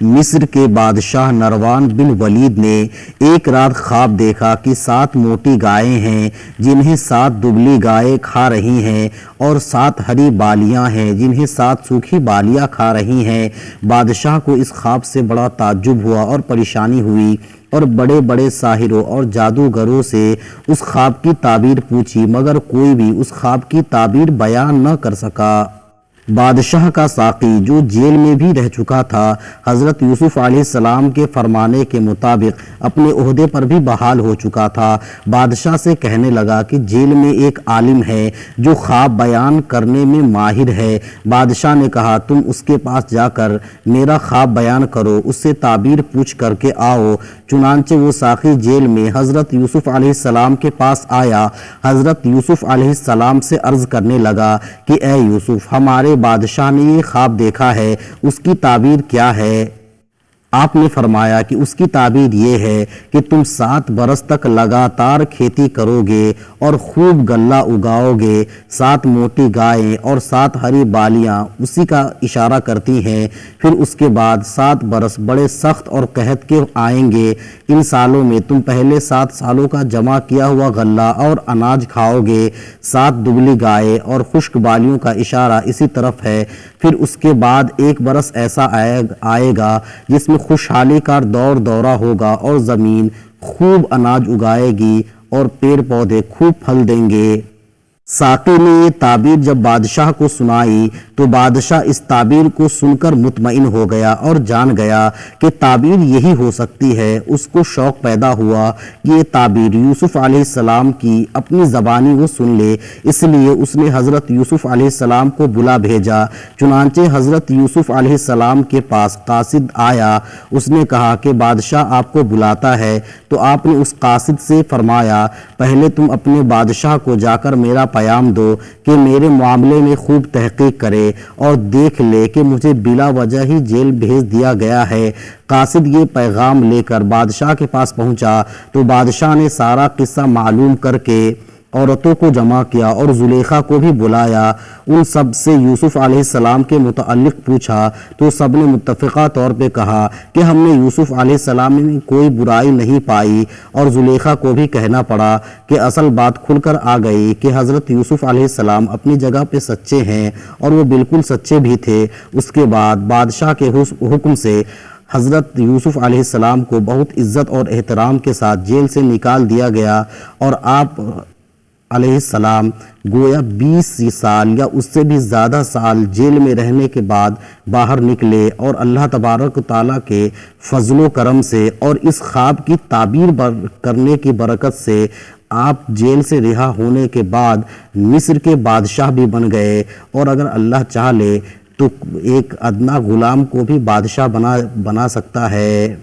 مصر کے بادشاہ نروان بن ولید نے ایک رات خواب دیکھا کہ 7 موٹی گائیں ہیں جنہیں 7 دبلی گائیں کھا رہی ہیں، اور 7 ہری بالیاں ہیں جنہیں 7 سوکھی بالیاں کھا رہی ہیں۔ بادشاہ کو اس خواب سے بڑا تعجب ہوا اور پریشانی ہوئی، اور بڑے بڑے ساحروں اور جادوگروں سے اس خواب کی تعبیر پوچھی، مگر کوئی بھی اس خواب کی تعبیر بیان نہ کر سکا۔ بادشاہ کا ساقی جو جیل میں بھی رہ چکا تھا، حضرت یوسف علیہ السلام کے فرمانے کے مطابق اپنے عہدے پر بھی بحال ہو چکا تھا، بادشاہ سے کہنے لگا کہ جیل میں ایک عالم ہے جو خواب بیان کرنے میں ماہر ہے۔ بادشاہ نے کہا تم اس کے پاس جا کر میرا خواب بیان کرو، اس سے تعبیر پوچھ کر کے آؤ۔ چنانچہ وہ ساقی جیل میں حضرت یوسف علیہ السلام کے پاس آیا۔ حضرت یوسف علیہ السلام سے عرض کرنے لگا کہ اے یوسف، ہمارے بادشاہ نے یہ خواب دیکھا ہے، اس کی تعبیر کیا ہے؟ آپ نے فرمایا کہ اس کی تعبیر یہ ہے کہ تم 7 برس تک لگاتار کھیتی کرو گے اور خوب غلہ اگاؤ گے۔ 7 موٹی گائیں اور 7 ہری بالیاں اسی کا اشارہ کرتی ہیں۔ پھر اس کے بعد 7 برس بڑے سخت اور قحط کے آئیں گے۔ ان سالوں میں تم پہلے 7 سالوں کا جمع کیا ہوا غلہ اور اناج کھاؤ گے۔ 7 دبلی گائیں اور خشک بالیوں کا اشارہ اسی طرف ہے۔ پھر اس کے بعد 1 برس ایسا آئے گا جس میں خوشحالی کا دور دورہ ہوگا، اور زمین خوب اناج اگائے گی اور پیڑ پودے خوب پھل دیں گے۔ ساقی نے یہ تعبیر جب بادشاہ کو سنائی تو بادشاہ اس تعبیر کو سن کر مطمئن ہو گیا اور جان گیا کہ تعبیر یہی ہو سکتی ہے۔ اس کو شوق پیدا ہوا کہ یہ تعبیر یوسف علیہ السلام کی اپنی زبانی وہ سن لے، اس لیے اس نے حضرت یوسف علیہ السلام کو بلا بھیجا۔ چنانچہ حضرت یوسف علیہ السلام کے پاس قاصد آیا۔ اس نے کہا کہ بادشاہ آپ کو بلاتا ہے، تو آپ نے اس قاصد سے فرمایا پہلے تم اپنے بادشاہ کو جا کر میرا پیام دو کہ میرے معاملے میں خوب تحقیق کرے اور دیکھ لے کہ مجھے بلا وجہ ہی جیل بھیج دیا گیا ہے۔ قاصد یہ پیغام لے کر بادشاہ کے پاس پہنچا تو بادشاہ نے سارا قصہ معلوم کر کے عورتوں کو جمع کیا اور زلیخا کو بھی بلایا۔ ان سب سے یوسف علیہ السلام کے متعلق پوچھا تو سب نے متفقہ طور پہ کہا کہ ہم نے یوسف علیہ السلام میں کوئی برائی نہیں پائی، اور زلیخا کو بھی کہنا پڑا کہ اصل بات کھل کر آ گئی کہ حضرت یوسف علیہ السلام اپنی جگہ پہ سچے ہیں، اور وہ بالکل سچے بھی تھے۔ اس کے بعد بادشاہ کے حکم سے حضرت یوسف علیہ السلام کو بہت عزت اور احترام کے ساتھ جیل سے نکال دیا گیا، اور آپ علیہ السلام گویا 20 سال یا اس سے بھی زیادہ سال جیل میں رہنے کے بعد باہر نکلے، اور اللہ تبارک و تعالیٰ کے فضل و کرم سے اور اس خواب کی تعبیر کرنے کی برکت سے آپ جیل سے رہا ہونے کے بعد مصر کے بادشاہ بھی بن گئے، اور اگر اللہ چاہ لے تو ایک ادنا غلام کو بھی بادشاہ بنا سکتا ہے۔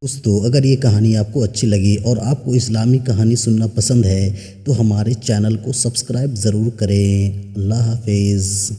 دوستو، اگر یہ کہانی آپ کو اچھی لگی اور آپ کو اسلامی کہانی سننا پسند ہے تو ہمارے چینل کو سبسکرائب ضرور کریں۔ اللہ حافظ۔